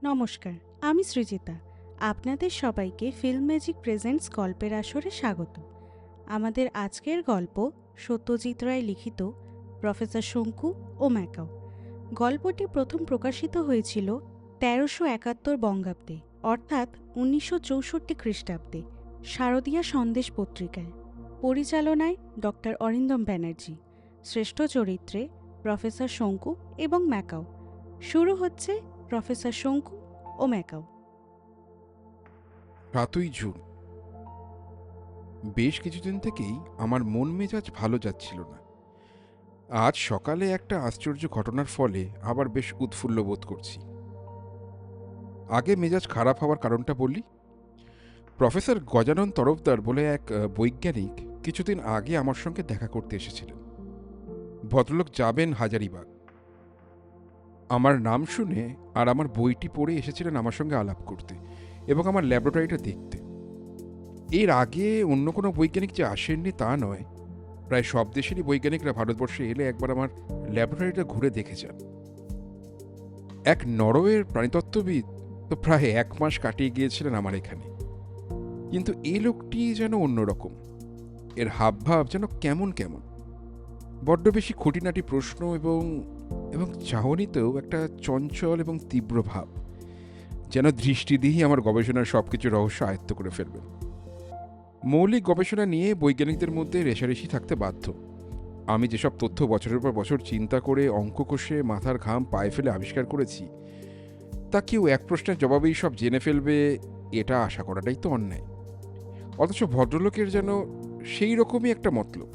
নমস্কার, আমি সৃজিতা। আপনাদের সবাইকে ফিল্ম ম্যাজিক প্রেজেন্টস গল্পের আসরে স্বাগত। আমাদের আজকের গল্প সত্যজিৎ রায় লিখিত প্রফেসর শঙ্কু ও ম্যাকাও। গল্পটি প্রথম প্রকাশিত হয়েছিল ১৩৭১ বঙ্গাব্দে, অর্থাৎ ১৯৬৪ খ্রিস্টাব্দে, শারদীয়া সন্দেশ পত্রিকায়। পরিচালনায় ডক্টর অরিন্দম ব্যানার্জি। শ্রেষ্ঠ চরিত্রে প্রফেসর শঙ্কু এবং ম্যাকাও। শুরু হচ্ছে প্রফেসর শঙ্কু ও ম্যাকাও। ৭ই জুন। বেশ কিছুদিন থেকেই আমার মন মেজাজ ভালো যাচ্ছিল না। আজ সকালে একটা আশ্চর্য ঘটনার ফলে আবার বেশ উৎফুল্ল বোধ করছি। আগে মেজাজ খারাপ হওয়ার কারণটা বলি। প্রফেসর গজানন তরফদার বলে এক বৈজ্ঞানিক কিছুদিন আগে আমার সঙ্গে দেখা করতে এসেছিলেন। ভদ্রলোক যাবেন হাজারিবাগ। আমার নাম শুনে আর আমার বইটি পড়ে এসেছিলেন আমার সঙ্গে আলাপ করতে এবং আমার ল্যাবরেটরিটা দেখতে। এর আগে অন্য কোনো বৈজ্ঞানিক যে আসেননি তা নয়, প্রায় সব দেশেরই বৈজ্ঞানিকরা ভারতবর্ষে এলে একবার আমার ল্যাবরেটরিটা ঘুরে দেখে যান। এক নরওয়ের প্রাণীতত্ত্ববিদ তো প্রায় ১ মাস কাটিয়ে গিয়েছিলেন আমার এখানে। কিন্তু এই লোকটি যেন অন্যরকম। এর হাবভাব যেন কেমন কেমন, বড্ড বেশি খুঁটিনাটি প্রশ্ন এবং এবং চাহনিতেও একটা চঞ্চল এবং তীব্র ভাব, যেন দৃষ্টি দিয়েই আমার গবেষণার সব কিছু রহস্য আয়ত্ত করে ফেলবেন। মৌলিক গবেষণা নিয়ে বৈজ্ঞানিকদের মধ্যে রেষারেষি থাকতে বাধ্য। আমি যেসব তথ্য বছরের পর বছর চিন্তা করে অঙ্ক কষে মাথার ঘাম পায়ে ফেলে আবিষ্কার করেছি, তা কেউ এক প্রশ্নের জবাবেই সব জেনে ফেলবে, এটা আশা করাটাই তো অন্যায়। অথচ ভদ্রলোকের যেন সেই রকমই একটা মতলব।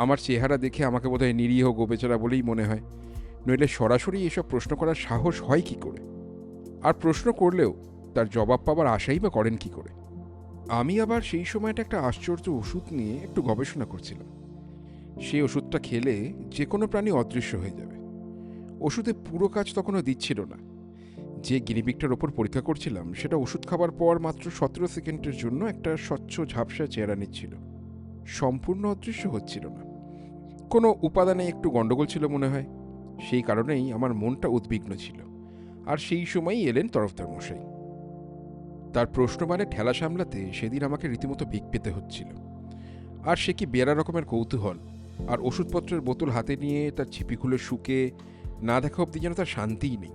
আমার চেহারা দেখে আমাকে বোধহয় নিরীহ গোবেচারা বলেই মনে হয়, নইলে সরাসরি এসব প্রশ্ন করার সাহস হয় কি করে? আর প্রশ্ন করলেও তার জবাব পাবার আশাই বা করেন কি করে? আমি আবার সেই সময়টা একটা আশ্চর্য ওষুধ নিয়ে একটু গবেষণা করছিলাম। সেই ওষুধটা খেলে যে কোনো প্রাণী অদৃশ্য হয়ে যাবে। ওষুধে পুরো কাজ তখনও দিচ্ছিল না। যে গিনিপিগটার ওপর পরীক্ষা করছিলাম সেটা ওষুধ খাবার পর মাত্র ১৭ সেকেন্ডের জন্য একটা স্বচ্ছ ঝাপসা চেহারা নিচ্ছিল, সম্পূর্ণ অদৃশ্য হচ্ছিল না। কোনো উপাদানে একটু গন্ডগোল ছিল মনে হয়। সেই কারণেই আমার মনটা উদ্বিগ্ন ছিল। আর সেই সময়ই এলেন তরফদার মশাই। তার প্রশ্নবাণে ঠেলা সামলাতে সেদিন আমাকে রীতিমতো বেগ পেতে হচ্ছিল। আর সে কি বেড়া রকমের কৌতূহল! আর ওষুধপত্রের বোতল হাতে নিয়ে তার ছিপি খুলে শুকে না দেখা অবধি যেন তার শান্তিই নেই।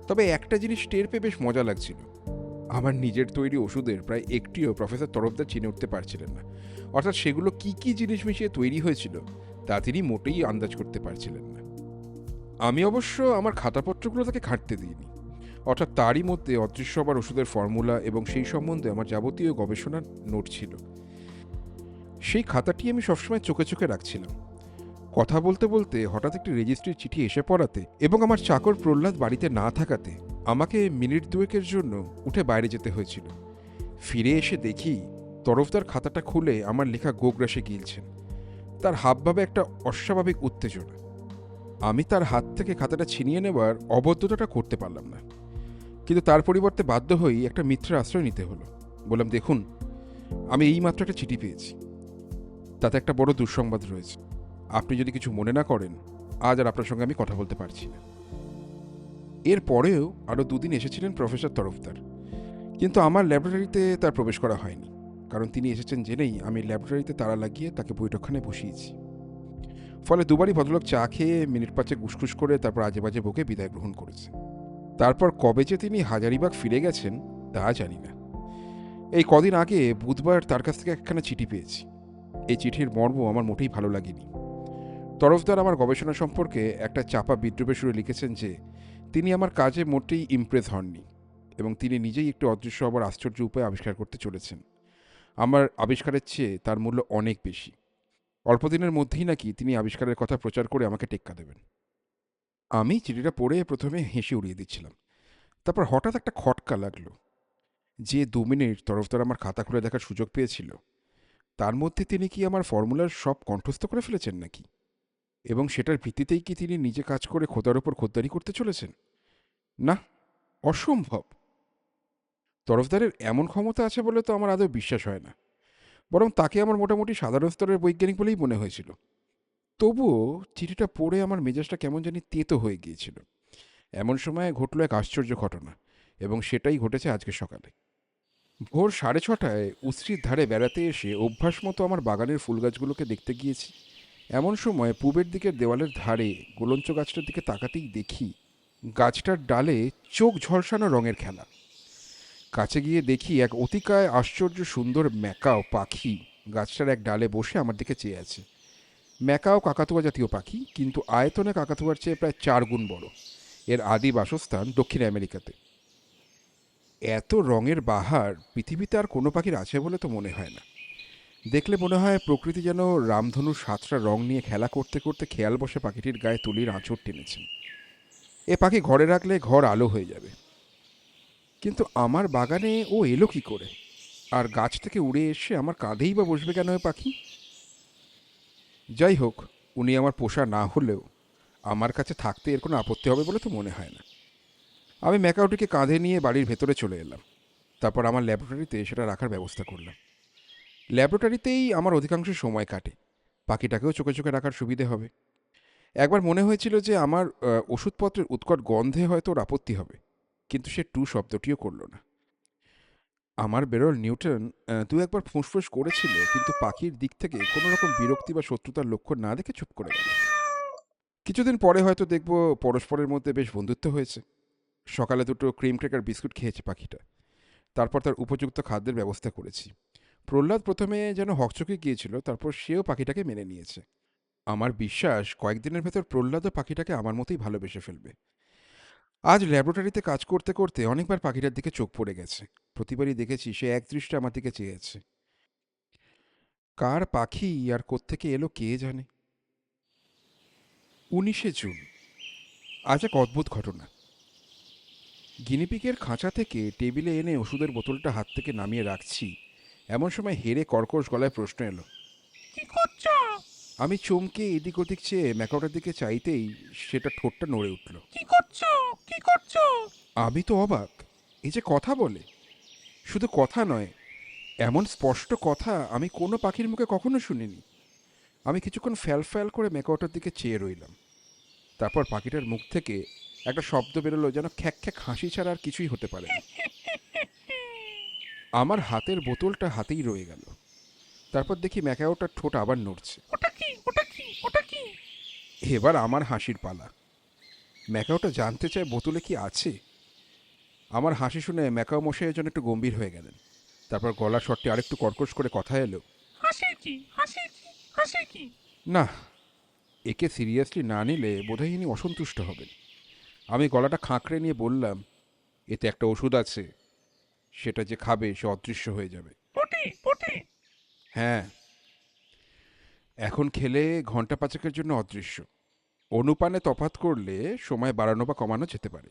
তবে একটা জিনিস টের পেয়ে বেশ মজা লাগছিল। আমার নিজের তৈরি ওষুধের প্রায় একটিও প্রফেসর তরফদার চিনে উঠতে পারছিলেন না। অর্থাৎ সেগুলো কি কি জিনিস মিশিয়ে তৈরি হয়েছিল তা তিনি মোটেই আন্দাজ করতে পারছিলেন না। আমি অবশ্য আমার খাতাপত্রগুলো তাকে ঘাঁটতে দিইনি। অর্থাৎ তারই মধ্যে অদৃশ্য হবার ওষুধের ফর্মুলা এবং সেই সম্বন্ধে আমার যাবতীয় গবেষণার নোট ছিল। সেই খাতাটি আমি সবসময় চোখে চোখে রাখছিলাম। কথা বলতে বলতে হঠাৎ একটি রেজিস্ট্রির চিঠি এসে পড়াতে এবং আমার চাকর প্রহ্লাদ বাড়িতে না থাকাতে আমাকে মিনিট দুয়েকের জন্য উঠে বাইরে যেতে হয়েছিল। ফিরে এসে দেখি তরফদার খাতাটা খুলে আমার লেখা গোগ্রাসে গিলছেন। তার হাবভাবে একটা অস্বাভাবিক উত্তেজনা। আমি তার হাত থেকে খাতাটা ছিনিয়ে নেবার অবদ্ধতাটা করতে পারলাম না, কিন্তু তার পরিবর্তে বাধ্য হয়েই একটা মিথ্যার আশ্রয় নিতে হলো। বললাম, দেখুন, আমি এইমাত্র একটা চিঠি পেয়েছি। তাতে একটা বড় দুঃসংবাদ রয়েছে। আপনি যদি কিছু মনে না করেন, আজ আর আপনার সঙ্গে আমি কথা বলতে পারছি না। এর পরেও আরও ২ দিন এসেছিলেন প্রফেসর তরফদার, কিন্তু আমার ল্যাবরেটরিতে তার প্রবেশ করা হয়নি, কারণ তিনি এসেছেন জেনেই আমি ল্যাবরেটরিতে তালা লাগিয়ে তাকে বৈঠকখানায় বসিয়েছি। ফলে দুবারই ভদ্রলোক চা খেয়ে মিনিট ৫ গুসগুস করে তারপর আজে বাজে বকে বিদায় গ্রহণ করেছে। তারপর কবে যে তিনি হাজারিবাগ ফিরে গেছেন তা জানি না। এই কদিন আগে বুধবার তার কাছ থেকে একখানা চিঠি পেয়েছি। এই চিঠির মর্ম আমার মোটেই ভালো লাগেনি। তরফদার আমার গবেষণা সম্পর্কে একটা চাপা বিদ্রূপের সুরে লিখেছেন যে তিনি আমার কাজে মোটেই ইমপ্রেস হননি এবং তিনি নিজেই একটু অদৃশ্য হবার আশ্চর্য উপায় আবিষ্কার করতে চলেছেন। আমার আবিষ্কারের চেয়ে তার মূল্য অনেক বেশি। অল্পদিনের মধ্যেই নাকি তিনি আবিষ্কারের কথা প্রচার করে আমাকে টেক্কা দেবেন। আমি চিঠিটা পড়ে প্রথমে হেসে উড়িয়ে দিচ্ছিলাম। তারপর হঠাৎ একটা খটকা লাগলো। যে ২ মিনিট তরফদার আমার খাতা খুলে দেখার সুযোগ পেয়েছিল, তার মধ্যে তিনি কি আমার ফর্মুলার সব কণ্ঠস্থ করে ফেলেছেন নাকি? এবং সেটার ভিত্তিতেই কি তিনি নিজে কাজ করে খোদার ওপর খোদ্দারি করতে চলেছেন? না, অসম্ভব। তরফদারের এমন ক্ষমতা আছে বলে তো আমার আদৌ বিশ্বাস হয় না। বরং তাকে আমার মোটামুটি সাধারণ স্তরের বৈজ্ঞানিক বলেই মনে হয়েছিল। তবুও চিঠিটা পড়ে আমার মেজাজটা কেমন জানি তেতো হয়ে গিয়েছিল। এমন সময় ঘটল এক আশ্চর্য ঘটনা, এবং সেটাই ঘটেছে আজকে সকালে। ভোর 6:30টায় উশ্রির ধারে বেড়াতে এসে অভ্যাস মতো আমার বাগানের ফুল গাছগুলোকে দেখতে গিয়েছি। এমন সময় পূবের দিকের দেওয়ালের ধারে গোলঞ্চ গাছটার দিকে তাকাতেই দেখি গাছটার ডালে চোখ ঝলসানো রঙের খেলা। কাছে গিয়ে দেখি এক অতিকায় আশ্চর্য সুন্দর ম্যাকাও পাখি গাছটার এক ডালে বসে আমার দিকে চেয়ে আছে। ম্যাকাও কাকাতুয়া জাতীয় পাখি, কিন্তু আয়তনে কাকাতুয়ার চেয়ে প্রায় 4 গুণ বড়। এর আদি বাসস্থান দক্ষিণ আমেরিকাতে। এত রঙের বাহার পৃথিবীতে আর কোনো পাখির আছে বলে তো মনে হয় না। দেখলে মনে হয় প্রকৃতি যেন রামধনুর 7টা রং নিয়ে খেলা করতে করতে খেয়াল বসে পাখিটির গায়ে তুলির আঁচড় টেনেছেন। এ পাখি ঘরে রাখলে ঘর আলো হয়ে যাবে। কিন্তু আমার বাগানে ও এলো কি করে? আর গাছ থেকে উড়ে এসে আমার কাঁধেই বা বসবে কেন এ পাখি? যাই হোক, উনি আমার পোষা না হলেও আমার কাছে থাকতে এর কোনো আপত্তি হবে বলে তো মনে হয় না। আমি ম্যাকাওটিকে কাঁধে নিয়ে বাড়ির ভেতরে চলে এলাম। তারপর আমার ল্যাবরেটরিতে সেটা রাখার ব্যবস্থা করলাম। ল্যাবরেটরিতেই আমার অধিকাংশ সময় কাটে। পাখিটাকেও চোখে চোখে রাখার সুবিধে হবে। একবার মনে হয়েছিল যে আমার ওষুধপত্রের উৎকট গন্ধে হয়তো ওর আপত্তি হবে, কিন্তু সে টু শব্দটিও করল না। আমার বেরোল নিউটন দু একবার ফুঁসফুঁস করেছিল, কিন্তু পাখির দিক থেকে কোনো রকম বিরক্তি বা শত্রুতার লক্ষণ না দেখে চুপ করে গেল। কিছুদিন পরে হয়তো দেখব পরস্পরের মধ্যে বেশ বন্ধুত্ব হয়েছে। সকালে দুটো ক্রিম ক্র্যাকার বিস্কুট খেয়েছে পাখিটা। তারপর তার উপযুক্ত খাদ্যের ব্যবস্থা করেছি। প্রহ্লাদ প্রথমে যেন হকচকে গিয়েছিল, তারপর সেও পাখিটাকে মেনে নিয়েছে। আমার বিশ্বাস কয়েকদিনের ভেতর প্রহ্লাদও পাখিটাকে আমার মতোই ভালোবেসে ফেলবে। আজ ল্যাবরেটরিতে কাজ করতে করতে অনেকবার পাখিটার দিকে চোখ পড়ে গেছে। প্রতিবারই দেখেছি সে একদৃষ্টে আমার দিকে চেয়ে আছে। কার পাখি আর কোত্থেকে এলো কে জানে। 19শে জুন। আজ এক অদ্ভুত ঘটনা। গিনিপিগের খাঁচা থেকে টেবিলে এনে ওষুধের বোতলটা হাত থেকে নামিয়ে রাখছি, এমন সময় হেরে কর্কশ গলায় প্রশ্ন এলো, কি করছো? আমি চমকে এদিক ওদিক চেয়ে ম্যাকাওটার দিকে চাইতেই সেটা ঠোঁটটা নড়ে উঠল। কি করছো? কি করছো? আমি তো অবাক। এই যে কথা বলে! শুধু কথা নয়, এমন স্পষ্ট কথা আমি কোনো পাখির মুখে কখনো শুনিনি। আমি কিছুক্ষণ ফ্যাল ফ্যাল করে ম্যাকাওটার দিকে চেয়ে রইলাম। তারপর পাখিটার মুখ থেকে একটা শব্দ বেরোলো, যেন খ্যাক খ্যাক হাসি ছাড়া আর কিছুই হতে পারে না। আমার হাতের বোতলটা হাতেই রয়ে গেল। তারপর দেখি ম্যাকাওটার ঠোঁট আবার নড়ছে। ওটা কি? ওটা কি? ওটা কি? এবার আমার হাসির পালা। ম্যাকাওটা জানতে চায় বোতলে কি আছে। আমার হাসি শুনে ম্যাকাও মশাইয়ের জন্য একটু গম্ভীর হয়ে গেলেন। তারপর গলার স্বরটি আরেকটু কর্কশ করে কথা এলো, হাসি কি? হাসি কি? হাসি কি? না, একে সিরিয়াসলি না নিলে বোধহয় ইনি অসন্তুষ্ট হবেন। আমি গলাটা খাঁকড়ে নিয়ে বললাম, এতে একটা ওষুধ আছে, সেটা যে খাবে সে অদৃশ্য হয়ে যাবে। পটে পটে। হ্যাঁ, এখন খেলে ঘন্টা পাঁচেকের জন্য অদৃশ্য। অনুপানে তফাৎ করলে সময় বাড়ানো বা কমানো যেতে পারে।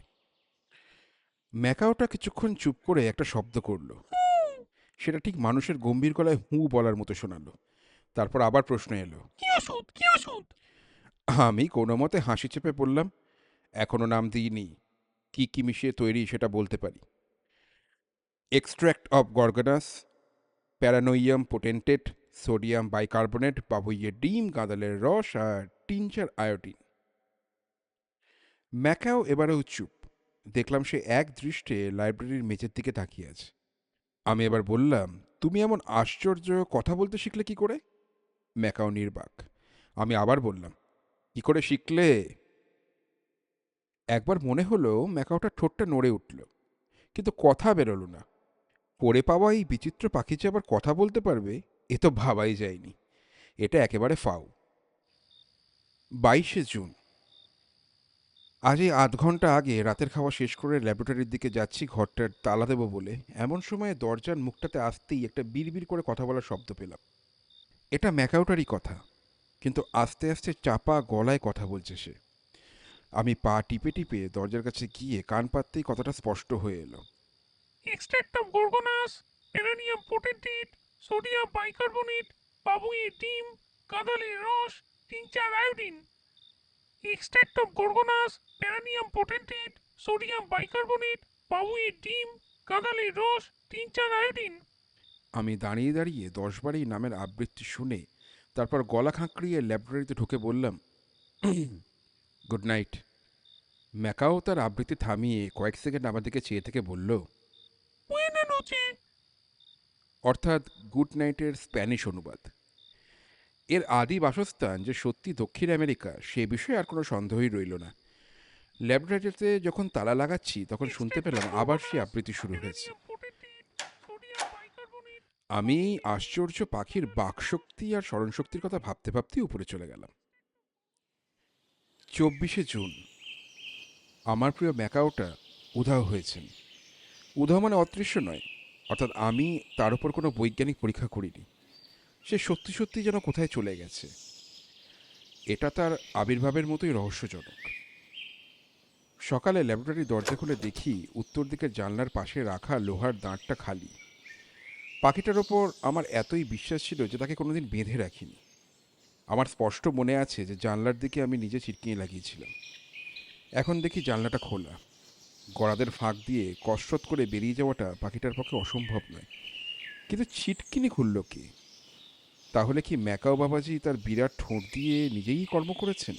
ম্যাকাওটা কিছুক্ষণ চুপ করে একটা শব্দ করল। সেটা ঠিক মানুষের গম্ভীর গলায় হু বলার মতো শোনালো। তারপর আবার প্রশ্ন এলো। কি ওষুধ? কি ওষুধ? আমি কোনো মতে হাসি চেপে বললাম, এখনো নাম দিইনি। কি কি মিশিয়ে তৈরি সেটা বলতে পারি। এক্সট্র্যাক্ট অফ গর্গানাস, প্যারানোইয়াম পোটেন্টেট, সোডিয়াম বাইকার্বনেট, বাবুইয়ের ডিম, গাঁদালের রস আর টিনচার আয়োডিন। ম্যাকাও এবারেও চুপ। দেখলাম সে এক দৃষ্টে লাইব্রেরির মেঝের দিকে তাকিয়ে আছে। আমি এবার বললাম, তুমি এমন আশ্চর্য কথা বলতে শিখলে কি করে? ম্যাকাও নির্বাক। আমি আবার বললাম, কি করে শিখলে? একবার মনে হলো ম্যাকাওটার ঠোঁটটা নড়ে উঠল, কিন্তু কথা বেরোলো না। পড়ে পাওয়া এই বিচিত্র পাখি যে আবার কথা বলতে পারবে, এ তো ভাবাই যায়নি। এটা একেবারে ফাউ। 22শে জুন। আজ এই আধ ঘন্টা আগে রাতের খাওয়া শেষ করে ল্যাবরেটরির দিকে যাচ্ছি ঘরটার তালা দেবো বলে, এমন সময় দরজার মুখটাতে আসতেই একটা বিড়বিড় করে কথা বলার শব্দ পেলাম। এটা ম্যাকাওটারই কথা, কিন্তু আস্তে আস্তে চাপা গলায় কথা বলছে সে। আমি পা টিপে টিপে দরজার কাছে গিয়ে কান পাততেই কথাটা স্পষ্ট হয়ে এলো। এক্সট্রাক্ট অফ গর্গনাস, পেরানিয়াম পোটেন্টেট, সোডিয়াম বাইকার্বনেট, বাবুইয়ের ডিম, গাঁদালের রস, টিনচার আয়োডিন। এক্সট্রাক্ট অফ গর্গনাস, পেরানিয়াম পোটেন্টেট, সোডিয়াম বাইকার্বনেট, বাবুইয়ের ডিম, গাঁদালের রস, টিনচার আয়োডিন। আমি দাঁড়িয়ে দাঁড়িয়ে 10বার এই নামের আবৃত্তি শুনে তারপর গলা খাঁকড়িয়ে ল্যাবরেটরিতে ঢুকে বললাম, গুড নাইট। ম্যাকাও তার আবৃত্তি থামিয়ে কয়েক সেকেন্ড আমার দিকে চেয়ে থেকে বলল, বুয়েনা নোচে। অর্থাৎ গুড নাইটের স্প্যানিশ অনুবাদ। এর আদি বাসস্থান যে সত্যি দক্ষিণ আমেরিকা সে বিষয়ে আর কোনো সন্দেহই রইল না। ল্যাবরেটরিতে যখন তালা লাগাচ্ছি তখন শুনতে পেলাম আবার সে আবৃত্তি শুরু হয়েছে। আমি এই আশ্চর্য পাখির বাকশক্তি আর স্মরণশক্তির কথা ভাবতে ভাবতেই উপরে চলে গেলাম। 24শে জুন আমার প্রিয় ম্যাকাওটা উধাও হয়েছেন। উধাও মানে অদৃশ্য নয়, অর্থাৎ আমি তার উপর কোনো বৈজ্ঞানিক পরীক্ষা করিনি। সে সত্যি সত্যি যেন কোথায় চলে গেছে। এটা তার আবির্ভাবের মতোই রহস্যজনক। সকালে ল্যাবরেটরির দরজা খুলে দেখি উত্তর দিকের জানলার পাশে রাখা লোহার দাঁড়টা খালি। পাখিটার ওপর আমার এতই বিশ্বাস ছিল যে তাকে কোনোদিন বেঁধে রাখিনি। আমার স্পষ্ট মনে আছে যে জানলার দিকে আমি নিজে ছিটকিয়ে লাগিয়েছিলাম। এখন দেখি জানলাটা খোলা। গড়াদের ফাঁক দিয়ে কসরত করে বেরিয়ে যাওয়াটা পাখিটার পক্ষে অসম্ভব নয়, কিন্তু ছিটকিনি খুলল কে? তাহলে কি ম্যাকাও বাবাজি তার বিরাট ঠোঁট দিয়ে নিজেই কর্ম করেছেন?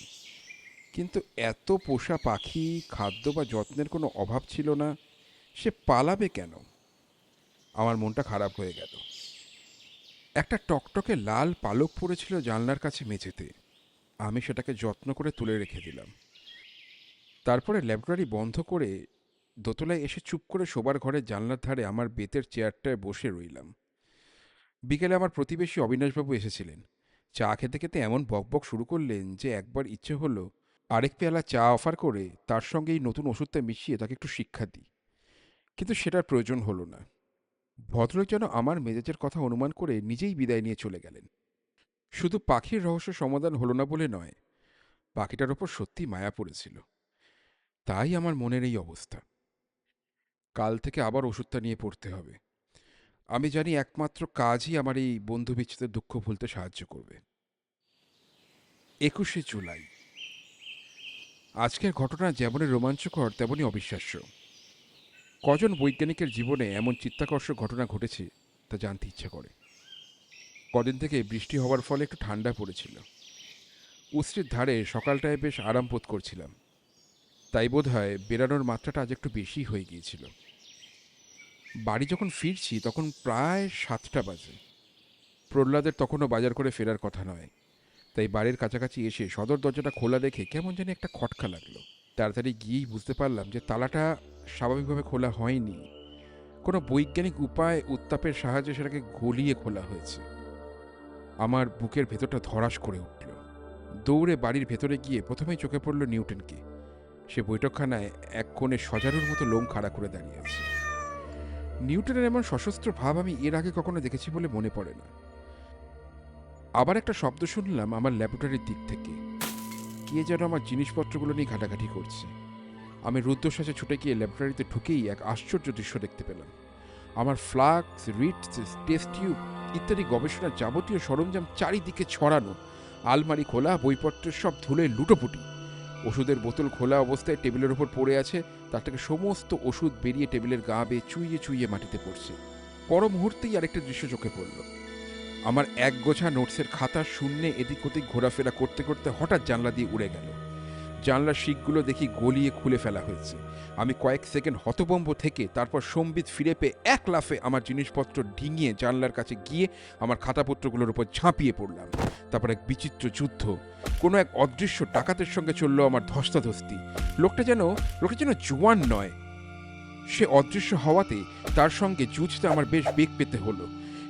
কিন্তু এত পোষা পাখি, খাদ্য বা যত্নের কোনো অভাব ছিল না, সে পালাবে কেন? আমার মনটা খারাপ হয়ে গেল। একটা টকটকে লাল পালক পড়েছিল জানলার কাছে মেঝেতে। আমি সেটাকে যত্ন করে তুলে রেখে দিলাম। তারপরে ল্যাবরেটরি বন্ধ করে দোতলায় এসে চুপ করে শোবার ঘরের জানলার ধারে আমার বেতের চেয়ারটায় বসে রইলাম। বিকেলে আমার প্রতিবেশী অবিনাশবাবু এসেছিলেন। চা খেতে খেতে এমন বকবক শুরু করলেন যে একবার ইচ্ছে হলো আরেক পেয়ালা চা অফার করে তার সঙ্গে এই নতুন ওষুধটা মিশিয়ে তাকে একটু শিক্ষা দিই, কিন্তু সেটার প্রয়োজন হলো না। ভদ্রলোক যেন আমার মেজাজের কথা অনুমান করে নিজেই বিদায় নিয়ে চলে গেলেন। শুধু পাখির রহস্য সমাধান হলো না বলে নয়, পাখিটার ওপর সত্যি মায়া পড়েছিল। তাই আমার মনের এই অবস্থা। কাল থেকে আবার ওষুধটা নিয়ে পড়তে হবে। আমি জানি একমাত্র কাজই আমার এই বন্ধু বিচ্ছেদের দুঃখ ভুলতে সাহায্য করবে। 21শে জুলাই। আজকের ঘটনা যেমনই রোমাঞ্চকর তেমনই অবিশ্বাস্য। কজন বৈজ্ঞানিকের জীবনে এমন চিত্তাকর্ষক ঘটনা ঘটেছে তা জানতে ইচ্ছে করে। কদিন থেকে বৃষ্টি হওয়ার ফলে একটু ঠান্ডা পড়েছিল। উৎসের ধারে সকালটায় বেশ আরাম বোধ করছিলাম। তাই বোধ হয় বেরানোর মাত্রাটা আজ একটু বেশি হয়ে গিয়েছিল। বাড়ি যখন ফিরছি তখন প্রায় 7টা বাজে। প্রহ্লাদের তখনও বাজার করে ফেরার কথা নয়। তাই বাড়ির কাছাকাছি এসে সদর দরজাটা খোলা দেখে কেমন জানি একটা খটকা লাগলো। তাড়াতাড়ি গিয়েই বুঝতে পারলাম যে তালাটা স্বাভাবিকভাবে খোলা হয়নি। কোনো বৈজ্ঞানিক উপায় উত্তাপের সাহায্যে সেটাকে গলিয়ে খোলা হয়েছে। আমার বুকের ভেতরটা ধড়াস করে উঠল। দৌড়ে বাড়ির ভেতরে গিয়ে প্রথমেই চোখে পড়ল নিউটনকে। সে বৈঠকখানায় এক কোণে সজারুর মতো লোম খাড়া করে দাঁড়িয়ে আছে। নিউটনের এমন সশস্ত্র ভাব আমি এর আগে কখনো দেখেছি বলে মনে পড়ে না। আবার একটা শব্দ শুনলাম আমার ল্যাবরেটরির দিক থেকে। কে যেন আমার জিনিসপত্রগুলো নিয়ে ঘাটাঘাটি করছে। আমি রুদ্ধশ্বাসে ছুটে গিয়ে ল্যাবরেটরিতে ঢুকেই এক আশ্চর্য দৃশ্য দেখতে পেলাম। আমার ফ্লাক্স, রিটস, টেস্ট টিউব ইত্যাদি গবেষণার যাবতীয় সরঞ্জাম চারিদিকে ছড়ানো। আলমারি খোলা, বইপত্রের সব ধুলোয় লুটোপুটি। ওষুধের বোতল খোলা অবস্থায় টেবিলের উপর পড়ে আছে, তার থেকে সমস্ত ওষুধ বেরিয়ে টেবিলের গা বেয়ে চুইয়ে চুইয়ে মাটিতে পড়ছে। পর মুহূর্তেই আরেকটা দৃশ্য চোখে পড়ল। আমার এক গোছা নোটসের খাতা শূন্যে এদিক ওদিক ঘোরাফেরা করতে করতে হঠাৎ জানলা দিয়ে উড়ে গেল। জানলার শিকগুলো দেখি গলিয়ে খুলে ফেলা হয়েছে। আমি কয়েক সেকেন্ড হতভম্ব থেকে তারপর সম্বিত ফিরে পেয়ে এক লাফে আমার জিনিসপত্র ডিঙিয়ে জানলার কাছে গিয়ে আমার খাতাপত্রগুলোর উপর ঝাঁপিয়ে পড়লাম। তারপর এক বিচিত্র যুদ্ধ। কোনো এক অদৃশ্য ডাকাতের সঙ্গে চললো আমার ধস্তাধস্তি। লোকটা যেন জোয়ান নয়। সে অদৃশ্য হওয়াতে তার সঙ্গে যুঝতে আমার বেশ বেগ পেতে হলো।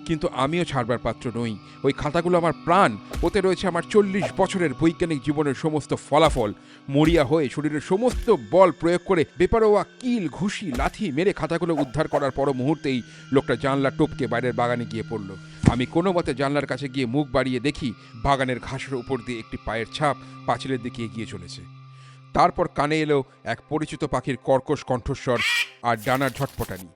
কিন্তু আমিও ছাড়বার পাত্র নই। ওই খাতাগুলো আমার প্রাণ। ওতে রয়েছে আমার 40 বছরের বৈজ্ঞানিক জীবনের সমস্ত ফলাফল। মরিয়া হয়ে শরীরের সমস্ত বল প্রয়োগ করে বেপারোয়া কিল, ঘুষি, লাথি মেরে খাতাগুলো উদ্ধার করার পর মুহূর্তেই লোকটা জানলা টপকে বাইরের বাগানে গিয়ে পড়ল। আমি কোনো মতে জানলার কাছে গিয়ে মুখ বাড়িয়ে দেখি বাগানের ঘাসের উপর দিয়ে একটি পায়ের ছাপ পাঁচিলের দিকে এগিয়ে চলেছে। তারপর কানে এলো এক পরিচিত পাখির কর্কশ কণ্ঠস্বর আর ডানার ঝটপটানি।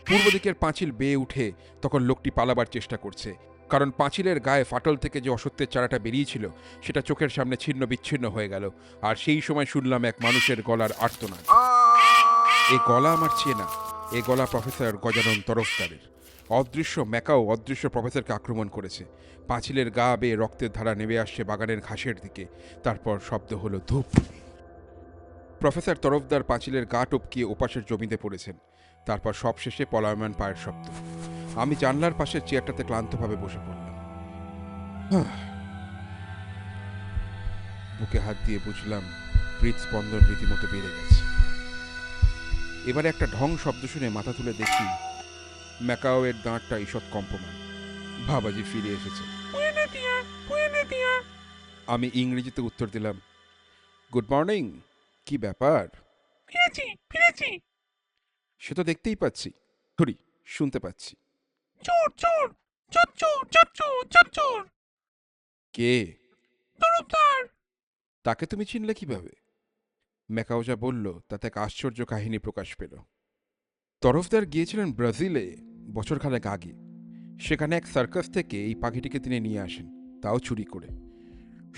পূর্ব দিকের পাঁচিল বেয়ে উঠে তখন লোকটি পালাবার চেষ্টা করছে, কারণ পাঁচিলের গায়ে ফাটল থেকে যে অসত্যের চারাটা বেরিয়েছিল সেটা চোখের সামনে ছিন্ন বিচ্ছিন্ন হয়ে গেল। আর সেই সময় শুনলাম এক মানুষের গলার আর্তনাদ। এ গলা আমার চেনা। এ গলা প্রফেসর গজানন তরফদারের। অদৃশ্য ম্যাকাও অদৃশ্য প্রফেসরকে আক্রমণ করেছে। পাঁচিলের গা বেয়ে রক্তের ধারা নেমে আসছে বাগানের ঘাসের দিকে। তারপর শব্দ হলো ধূপ। প্রফেসর তরফদার পাঁচিলের গা টপকিয়ে ওপাশের জমিতে পড়েছেন। তারপর সবশেষে পলায়মান পায়ের শব্দ। আমি জানলার পাশের চেয়ারটাতে ক্লান্তভাবে বসে পড়লাম। বুকে হাত দিয়ে বুঝলাম হৃদস্পন্দন রীতিমতো বেড়ে গেছে। এবারে একটা ঢং শব্দ শুনে মাথা তুলে দেখি ম্যাকাওয়ের দাঁড়টা ঈষৎ কম্পমান। বাবাজি ফিরে এসেছে। বুয়েনা দিয়া। আমি ইংরেজিতে উত্তর দিলাম, গুড মর্নিং। কি ব্যাপার? ফিরেছি। সে তো দেখতেই পাচ্ছি, ধরি শুনতে পাচ্ছি। চোর। কে? তরফদার। তাকে তুমি চিনলে কিভাবে? ম্যাকাও যা বলল তাতে এক আশ্চর্য কাহিনী প্রকাশ পেল। তরফদার গিয়েছিলেন ব্রাজিলে বছরখানেক আগে। সেখানে এক সার্কাস থেকে এই পাখিটিকে তিনি নিয়ে আসেন, তাও চুরি করে।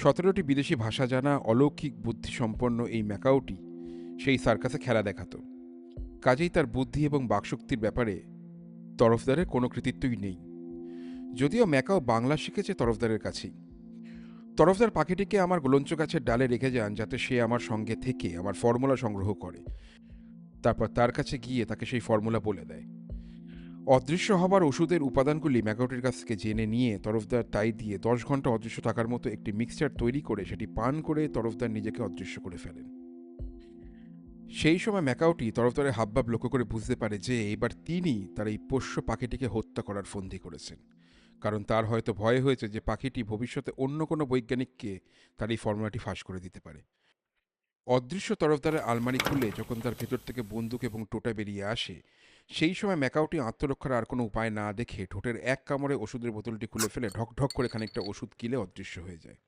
17টি বিদেশি ভাষা জানা অলৌকিক বুদ্ধিসম্পন্ন এই ম্যাকাওটি সেই সার্কাসে খেলা দেখাতো। কাজেই তার বুদ্ধি এবং বাকশক্তির ব্যাপারে তরফদারের কোনো কৃতিত্বই নেই। যদিও ম্যাকাও বাংলা শিখেছে তরফদারের কাছেই। তরফদার পাখিটিকে আমার গোলঞ্চ গাছের ডালে রেখে যান যাতে সে আমার সঙ্গে থেকে আমার ফর্মুলা সংগ্রহ করে। তারপর তার কাছে গিয়ে তাকে সেই ফর্মুলা বলে দেয়। অদৃশ্য হবার ওষুধের উপাদানগুলি ম্যাকাওটির কাছ থেকে জেনে নিয়ে তরফদার তাই দিয়ে 10 ঘন্টা অদৃশ্য থাকার মতো একটি মিক্সচার তৈরি করে সেটি পান করে তরফদার নিজেকে অদৃশ্য করে ফেলেন। সেই সময় ম্যাকাওটি তরফদারের হাবভাব লক্ষ্য করে বুঝতে পারে যে এবার তিনি তার এই পোষ্য পাখিটিকে হত্যা করার ফন্দি করেছেন। কারণ তার হয়তো ভয় হয়েছে যে পাখিটি ভবিষ্যতে অন্য কোনো বৈজ্ঞানিককে তার এই ফর্মুলাটি ফাঁস করে দিতে পারে। অদৃশ্য তরফদারের আলমারি খুলে যখন তার ভেতর থেকে বন্দুক এবং টোটা বেরিয়ে আসে, সেই সময় ম্যাকাওটি আত্মরক্ষার আর কোনো উপায় না দেখে ঠোঁটের এক কামড়ে ওষুধের বোতলটি খুলে ফেলে ঢক ঢক করে খানিকটা ওষুধ গিলে অদৃশ্য হয়ে যায়।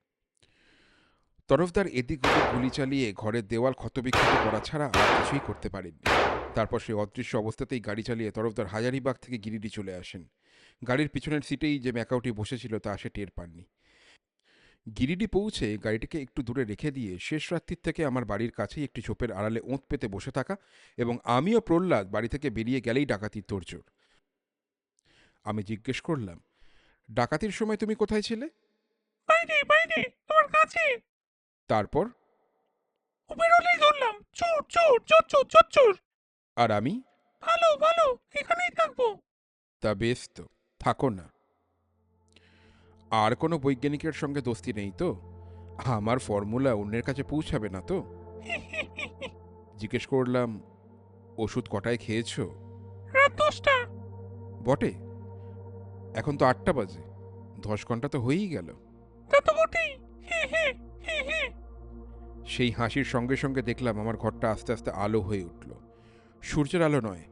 তরফদার এদিক ওদিক গুলি চালিয়ে ঘরের দেওয়াল ক্ষতবিক্ষত করা ছাড়া আর কিছুই করতে পারেননি। তারপর সেই অদৃশ্য অবস্থাতেই গাড়ি চালিয়ে তরফদার হাজারিবাগ থেকে গিরিডি চলে আসেন। গাড়ির পিছনের সিটেই যে ম্যাকাওটি বসেছিল তা সে টের পাননি। গিরিডি পৌঁছে গাড়িটিকে একটু দূরে রেখে দিয়ে শেষ রাত্রির থেকে আমার বাড়ির কাছেই একটি ঝোপের আড়ালে ওঁত পেতে বসে থাকা এবং আমিও প্রহ্লাদ বাড়ি থেকে বেরিয়ে গেলেই ডাকাতির তোড়জোড়। আমি জিজ্ঞেস করলাম, ডাকাতির সময় তুমি কোথায় ছিলে? বাইরে তোমার কাছে। তারপর? ও বেরোলেই ধরলাম। চোর। আর আমি? ভালো এখানেই থাকবো। তা বেশ তো, থাকো না। আর কোনো বৈজ্ঞানিকের সঙ্গে দোস্তি নেই তো? আমার ফর্মুলা অন্যের কাছে পৌঁছাবে না তো? জিজ্ঞেস করলাম, ওষুধ কটায় খেয়েছ? রাত 10টা। বটে, এখন তো 8টা বাজে, 10 ঘন্টা তো হয়েই গেল। তা তো বটেই। সেই হাসির সঙ্গে সঙ্গে দেখলাম আমার ঘরটা আস্তে আস্তে আলো হয়ে উঠল। সূর্যের আলো নয়,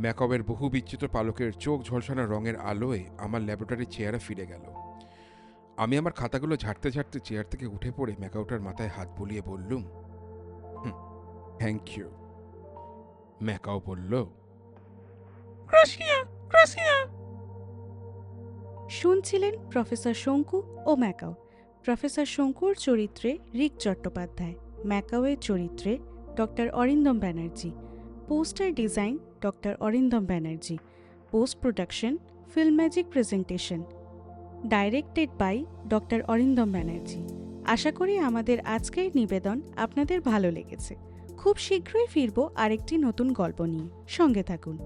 ম্যাকবের বহু বিচিত্র পালকের চোখ ঝলসানো রঙের আলোয় আমার ল্যাবরেটরির চেয়ারে ফিরে গেল। আমি আমার খাতাগুলো ঝাড়তে ঝাড়তে চেয়ার থেকে উঠে পড়ে ম্যাকাওটার মাথায় হাত বুলিয়ে বললুম, থ্যাংক ইউ। ম্যাকাও বলল, গ্রাসিয়া। শুনছিলেন প্রফেসর শঙ্কু ও ম্যাকাও। প্রফেসর শঙ্কুর চরিত্রে রিক চট্টোপাধ্যায়, ম্যাকাওয়ের চরিত্রে doctor Arindam Banerjee. Poster design doctor Arindam Banerjee. Post production film magic presentation. Directed by doctor Arindam Banerjee. আশা করি আমাদের আজকের নিবেদন আপনাদের ভালো লেগেছে। খুব শীঘ্রই ফিরব আরেকটি নতুন গল্প নিয়ে। সঙ্গে থাকুন।